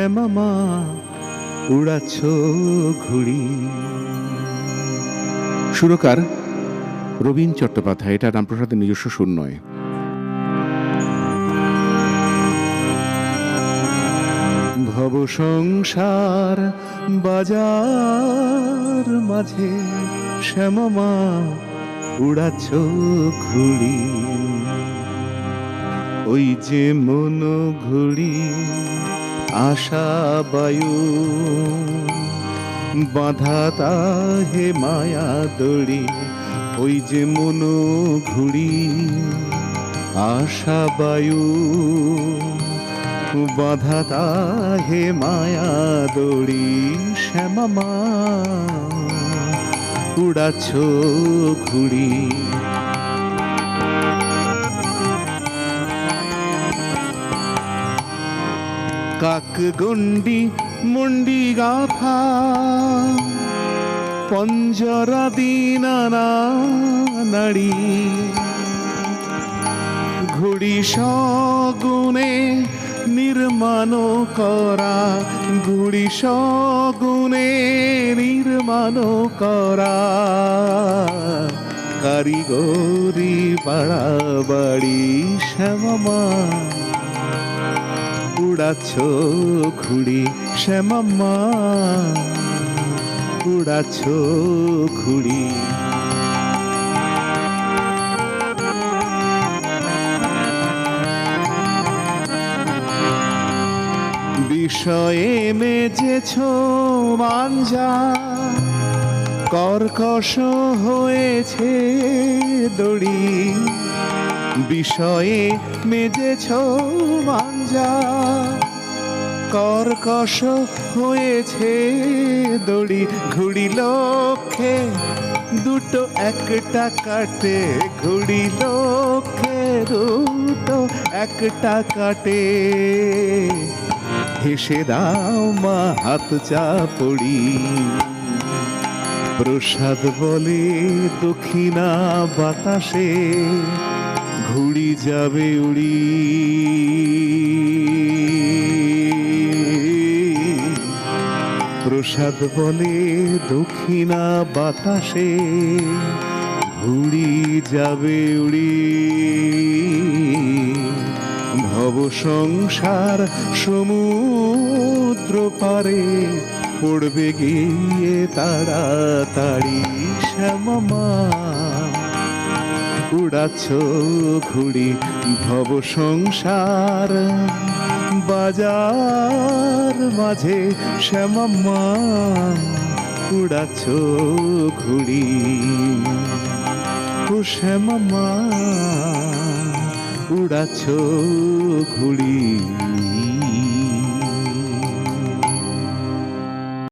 শ্যামা উড়াচ্ছ ঘুড়ি। সুরকার রবীন চট্টোপাধ্যায়, এটা রামপ্রসাদের নিজস্ব সুর নয়। ভব সংসার বাজার মাঝে শ্যামা উড়াচ্ছ ঘুড়ি। ওই যে মন ঘুড়ি আশা বায়ু, বাঁধা তাহে মায়া দড়ি। ওই যে মন ঘুড়ি আশা বায়ু, বাঁধা তাহে মায়া দড়ি। শ্যামা উড়াচ্ছ ঘুড়ি। কাক গন্ডি মুন্ডি গাফা, পঞ্জরা দিনা নাড়ি। ঘুড়ি সগুনে নির্মাণ করা, ঘুড়ি সগুনে নির্মাণ করা। কারিগরি বাড়াবাড়ি। শ্যামা উড়াচ্ছ ঘুড়ি। শ্যামা উড়াচ্ছ ঘুড়ি। বিষয়ে মেজেছ মাঞ্জা, কর্কশ হয়েছে দড়ি। বিষয়ে মেজেছ মাঞ্জা, কর্কশ হয়েছে দড়ি। ঘুড়ি লক্ষ্যে দুটো একটা কাটে, ঘুড়ি লক্ষ্যে দুটো একটা কাটে। হেসে দাও মা হাত চাপড়ি। প্রসাদ বলে দক্ষিণা বাতাসে ঘুড়ি যাবে উড়ি। প্রসাদ বলে দক্ষিণা বাতাসে ঘুড়ি যাবে উড়ি। ভব সংসার সমুদ্র পারে পড়বে গিয়ে তাড়াতাড়ি। শ্যামা উড়াচ্ছ ঘুড়ি। ভব সংসার বাজার মাঝে শ্যামা উড়াচ্ছ ঘুড়ি। ও শ্যামা উড়াচ্ছ ঘুড়ি।